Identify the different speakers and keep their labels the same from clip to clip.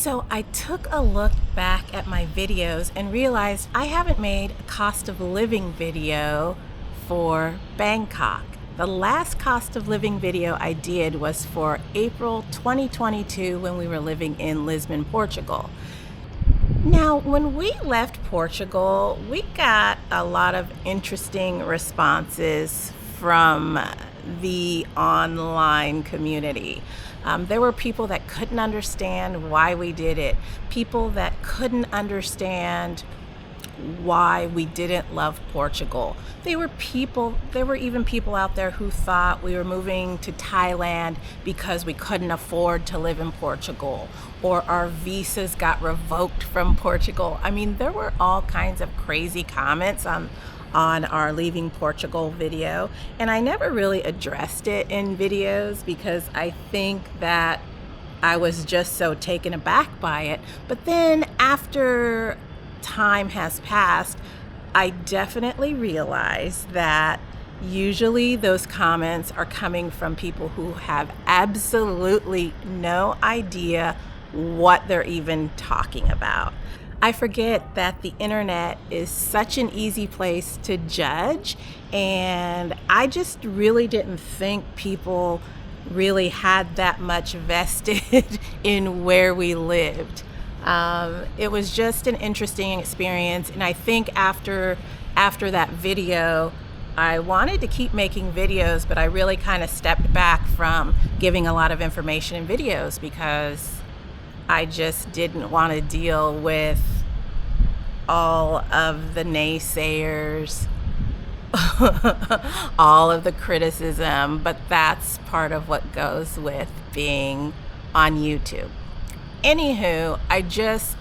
Speaker 1: So I took a look back at my videos and realized I haven't made a cost of living video for Bangkok. The last cost of living video I did was for April 2022 when we were living in Lisbon, Portugal. Now, when we left Portugal, we got a lot of interesting responses from the online community. There were people that couldn't understand why we did it, people that couldn't understand why we didn't love Portugal. There were even people out there who thought we were moving to Thailand because we couldn't afford to live in Portugal, or our visas got revoked from Portugal. I mean, there were all kinds of crazy comments on our Leaving Portugal video, and I never really addressed it in videos because I think that I was just so taken aback by it. But then after time has passed, I definitely realized that usually those comments are coming from people who have absolutely no idea what they're even talking about. I forget that the internet is such an easy place to judge, and I just really didn't think people really had that much vested in where we lived. It was just an interesting experience, and I think after that video, I wanted to keep making videos, but I really kind of stepped back from giving a lot of information in videos because I just didn't want to deal with all of the naysayers, all of the criticism, but that's part of what goes with being on YouTube. Anywho,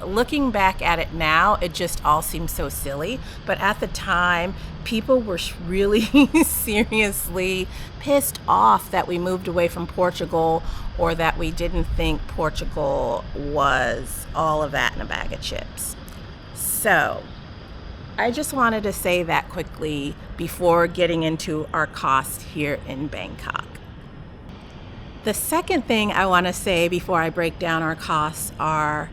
Speaker 1: looking back at it now, it just all seems so silly. But at the time, people were really seriously pissed off that we moved away from Portugal, or that we didn't think Portugal was all of that in a bag of chips. So I just wanted to say that quickly before getting into our cost here in Bangkok. The second thing I want to say before I break down our costs are,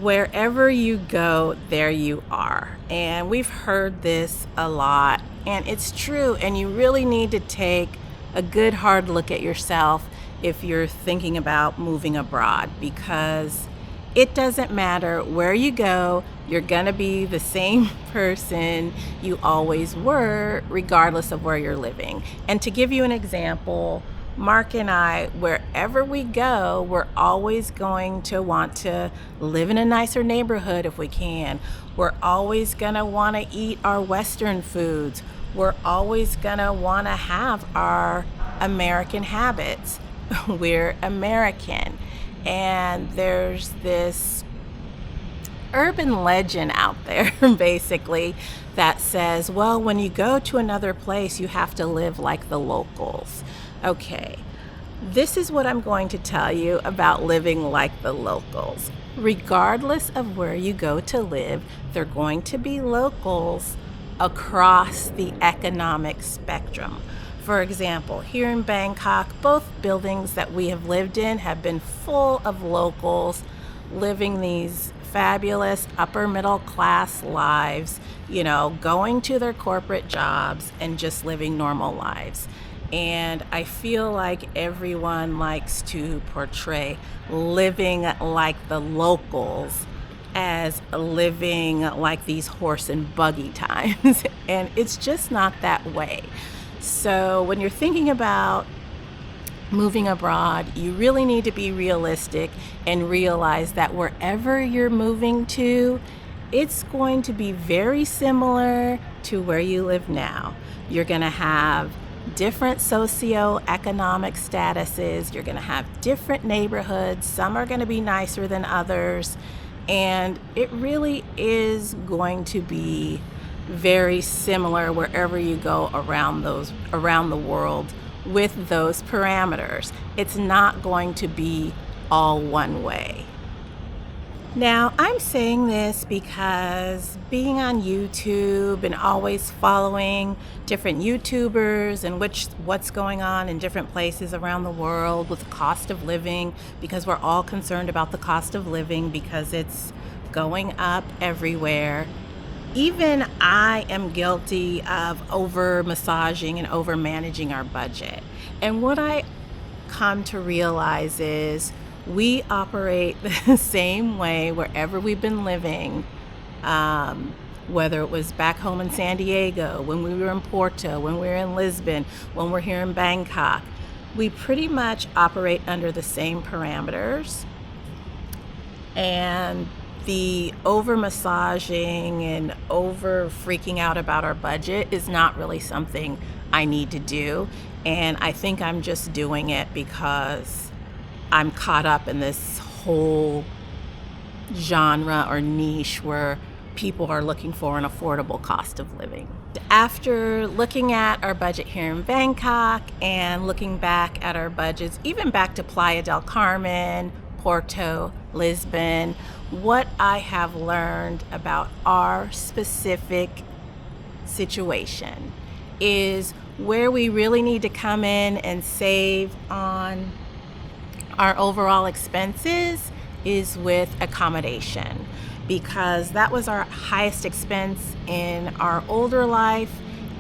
Speaker 1: wherever you go, there you are. And we've heard this a lot, and it's true, and you really need to take a good hard look at yourself if you're thinking about moving abroad, because it doesn't matter where you go, you're gonna be the same person you always were, regardless of where you're living. And to give you an example, Mark and I, wherever we go, we're always going to want to live in a nicer neighborhood if we can. We're always gonna wanna eat our Western foods. We're always gonna wanna have our American habits. We're American. And there's this urban legend out there, basically, that says, well, when you go to another place, you have to live like the locals. Okay, this is what I'm going to tell you about living like the locals. Regardless of where you go to live, they're going to be locals across the economic spectrum. For example, here in Bangkok, both buildings that we have lived in have been full of locals living these fabulous upper middle class lives, going to their corporate jobs and just living normal lives. And I feel like everyone likes to portray living like the locals as living like these horse and buggy times. And it's just not that way. So when you're thinking about moving abroad, you really need to be realistic and realize that wherever you're moving to, it's going to be very similar to where you live now. You're going to have different socioeconomic statuses. You're going to have different neighborhoods. Some are going to be nicer than others. And it really is going to be very similar wherever you go around the world with those parameters. It's not going to be all one way. Now, I'm saying this because being on YouTube and always following different YouTubers and what's going on in different places around the world with the cost of living, because we're all concerned about the cost of living because it's going up everywhere. Even I am guilty of over massaging and over managing our budget. And what I come to realize is we operate the same way wherever we've been living, whether it was back home in San Diego, when we were in Porto, when we were in Lisbon, when we're here in Bangkok. We pretty much operate under the same parameters. And the over massaging and over freaking out about our budget is not really something I need to do. And I think I'm just doing it because I'm caught up in this whole genre or niche where people are looking for an affordable cost of living. After looking at our budget here in Bangkok and looking back at our budgets, even back to Playa del Carmen, Porto, Lisbon, what I have learned about our specific situation is where we really need to come in and save on our overall expenses is with accommodation, because that was our highest expense in our older life,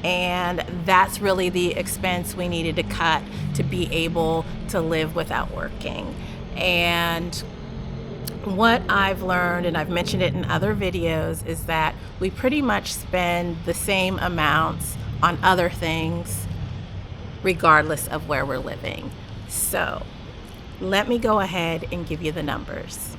Speaker 1: and that's really the expense we needed to cut to be able to live without working. And what I've learned, and I've mentioned it in other videos, is that we pretty much spend the same amounts on other things regardless of where we're living. So let me go ahead and give you the numbers.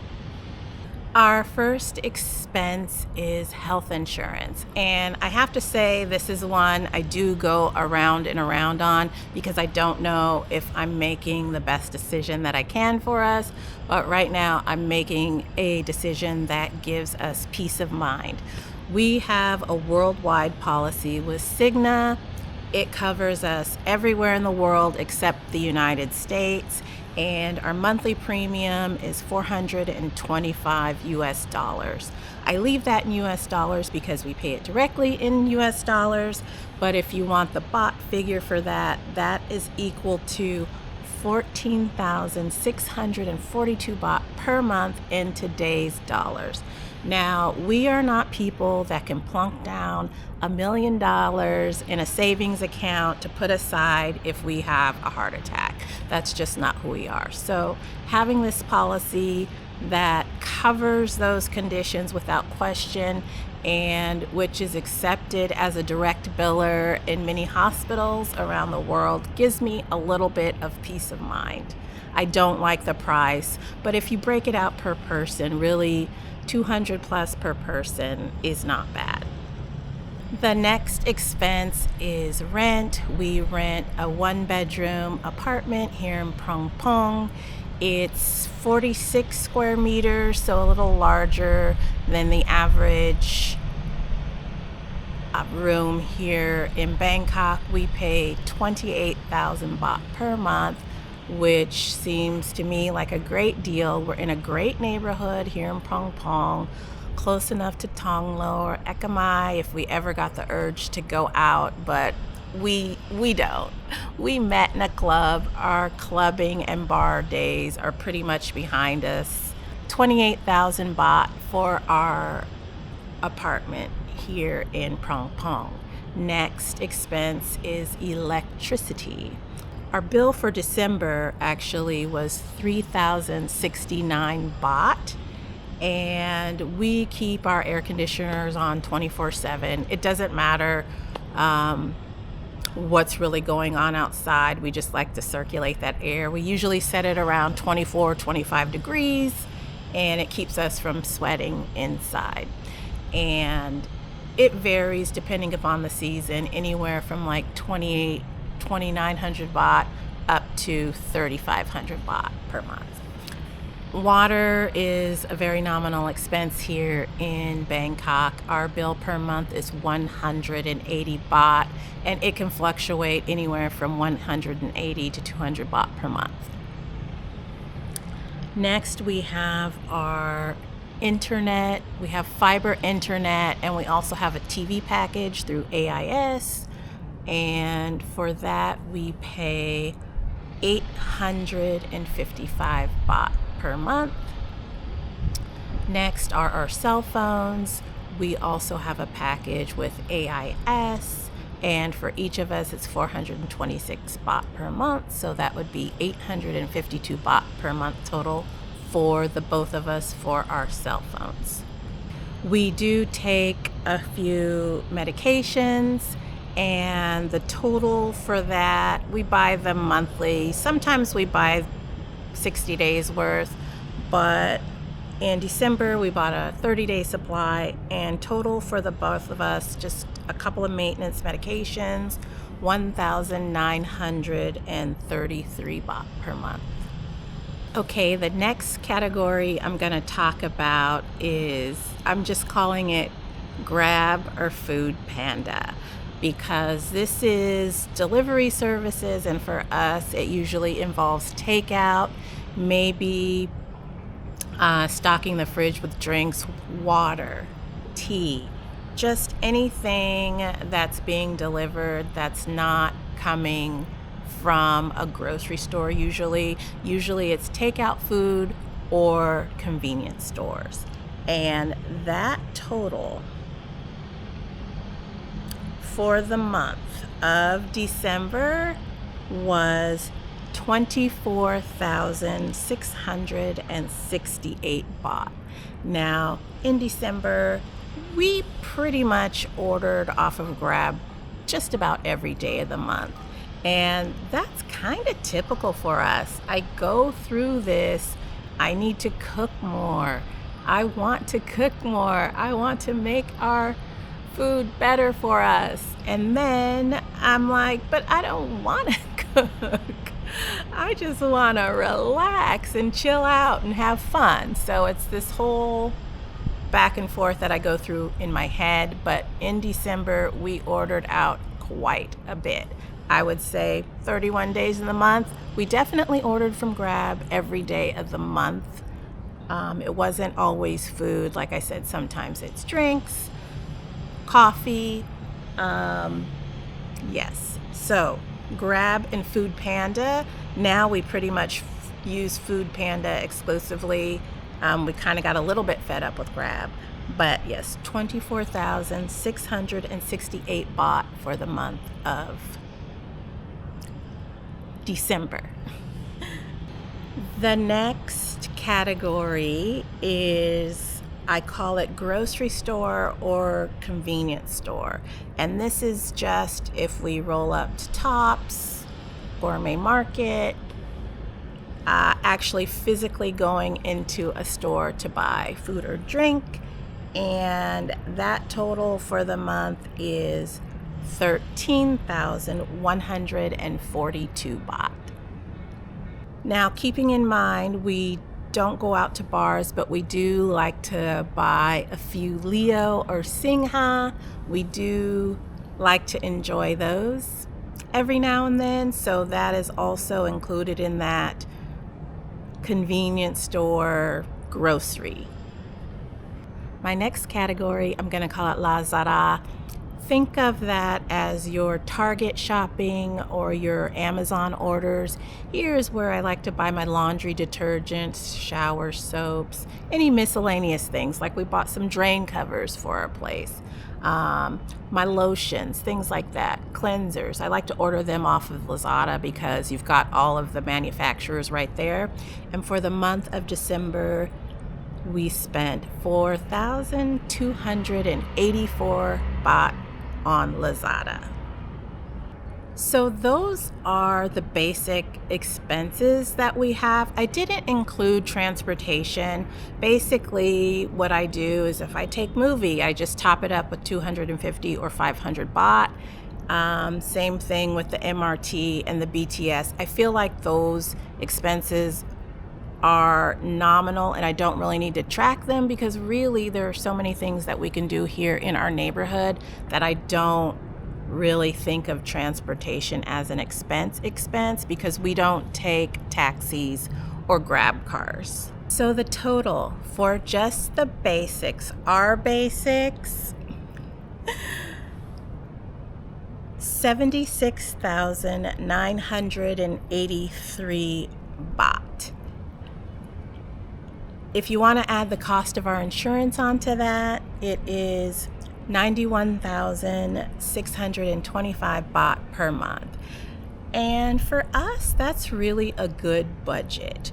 Speaker 1: Our first expense is health insurance. And I have to say, this is one I do go around and around on because I don't know if I'm making the best decision that I can for us. But right now, I'm making a decision that gives us peace of mind. We have a worldwide policy with Cigna. It covers us everywhere in the world except the United States. And our monthly premium is $425 US. I leave that in US dollars because we pay it directly in US dollars, but if you want the baht figure for that, that is equal to 14,642 baht per month in today's dollars. Now, we are not people that can plunk down $1 million in a savings account to put aside if we have a heart attack. That's just not who we are. So having this policy that covers those conditions without question, and which is accepted as a direct biller in many hospitals around the world, gives me a little bit of peace of mind. I don't like the price, but if you break it out per person, really 200 plus per person is not bad. The next expense is rent. We rent a 1-bedroom apartment here in Prong Pong. It's 46 square meters, so a little larger than the average room here in Bangkok. We pay 28,000 baht per month, which seems to me like a great deal. We're in a great neighborhood here in Prong Pong, close enough to Tonglo or Ekamai if we ever got the urge to go out, but we don't. We met in a club. Our clubbing and bar days are pretty much behind us. 28,000 baht for our apartment here in Prong Pong. Next expense is electricity. Our bill for December actually was 3,069 baht, and we keep our air conditioners on 24/7. It doesn't matter what's really going on outside. We just like to circulate that air. We usually set it around 24, 25 degrees, and it keeps us from sweating inside. And it varies depending upon the season, anywhere from like 2,900 baht up to 3,500 baht per month. Water is a very nominal expense here in Bangkok. Our bill per month is 180 baht, and it can fluctuate anywhere from 180 to 200 baht per month. Next, we have our internet. We have fiber internet, and we also have a TV package through AIS. And for that, we pay 855 baht per month. Next are our cell phones. We also have a package with AIS, and for each of us, it's 426 baht per month. So that would be 852 baht per month total for the both of us for our cell phones. We do take a few medications, and the total for that, we buy them monthly. Sometimes we buy 60 days worth, but in December we bought a 30-day supply, and total for the both of us, just a couple of maintenance medications, 1,933 baht per month. Okay, the next category I'm going to talk about is, I'm just calling it Grab or Food Panda, because this is delivery services, and for us it usually involves takeout, maybe stocking the fridge with drinks, water, tea, just anything that's being delivered that's not coming from a grocery store. Usually it's takeout food or convenience stores. And that total for the month of December was 24,668 baht. Now, in December, we pretty much ordered off of Grab just about every day of the month. And that's kind of typical for us. I go through this, I need to cook more. I want to cook more. I want to make our food better for us. And then I'm like, but I don't want to cook. I just want to relax and chill out and have fun. So it's this whole back and forth that I go through in my head. But in December, we ordered out quite a bit. I would say 31 days in the month. We definitely ordered from Grab every day of the month. It wasn't always food. Like I said, sometimes it's drinks, coffee. Yes. So Grab and Food Panda. Now we pretty much use Food Panda exclusively. We kind of got a little bit fed up with Grab. But yes, 24,668 baht for the month of December. The next category is, I call it grocery store or convenience store. And this is just if we roll up to Tops, Gourmet Market, actually physically going into a store to buy food or drink. And that total for the month is 13,142 baht. Now, keeping in mind, we don't go out to bars, but we do like to buy a few Leo or Singha. We do like to enjoy those every now and then, so that is also included in that convenience store grocery. My next category, I'm going to call it Lazada. Think of that as your Target shopping or your Amazon orders. Here's where I like to buy my laundry detergents, shower soaps, any miscellaneous things. Like we bought some drain covers for our place. My lotions, things like that, cleansers. I like to order them off of Lazada because you've got all of the manufacturers right there. And for the month of December, we spent 4,284 baht on Lazada. So those are the basic expenses that we have. I didn't include transportation. Basically, what I do is if I take movie, I just top it up with 250 or 500 baht. Same thing with the MRT and the BTS. I feel like those expenses are nominal and I don't really need to track them because really there are so many things that we can do here in our neighborhood that I don't really think of transportation as an expense because we don't take taxis or grab cars. So the total for just the basics, our basics, 76,983 baht. If you want to add the cost of our insurance onto that, it is 91,625 baht per month. And for us, that's really a good budget.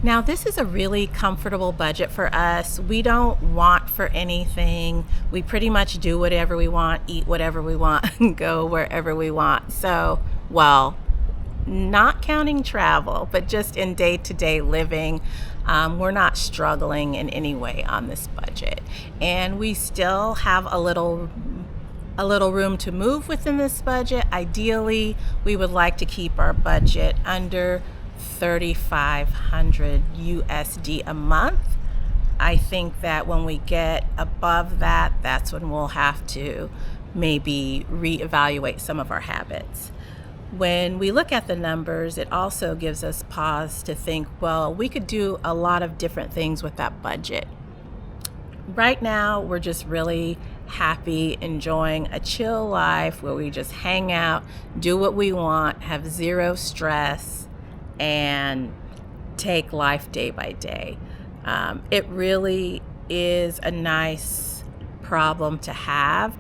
Speaker 1: Now, this is a really comfortable budget for us. We don't want for anything. We pretty much do whatever we want, eat whatever we want, and go wherever we want. So, well, not counting travel, but just in day-to-day living, we're not struggling in any way on this budget. And we still have a little room to move within this budget. Ideally, we would like to keep our budget under 3,500 USD a month. I think that when we get above that, that's when we'll have to maybe reevaluate some of our habits. When we look at the numbers, it also gives us pause to think, well, we could do a lot of different things with that budget. Right now, we're just really happy, enjoying a chill life where we just hang out, do what we want, have zero stress, and take life day by day. It really is a nice problem to have.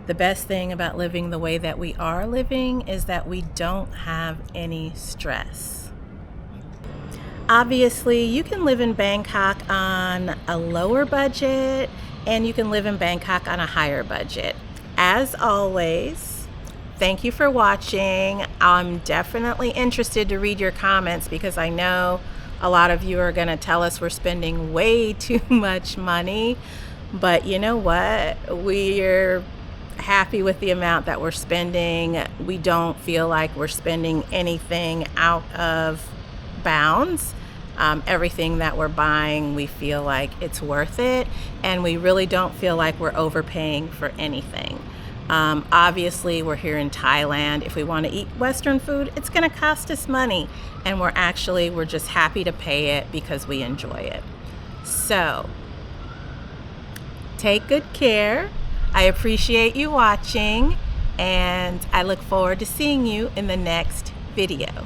Speaker 1: The best thing about living the way that we are living is that we don't have any stress. Obviously, you can live in Bangkok on a lower budget, and you can live in Bangkok on a higher budget. As always, thank you for watching. I'm definitely interested to read your comments because I know a lot of you are going to tell us we're spending way too much money. But you know what? We're happy with the amount that we're spending. We don't feel like we're spending anything out of bounds. Everything that we're buying, we feel like it's worth it, and we really don't feel like we're overpaying for anything. Obviously, we're here in Thailand. If we want to eat Western food, it's going to cost us money, and we're just happy to pay it because we enjoy it. So, take good care. I appreciate you watching, and I look forward to seeing you in the next video.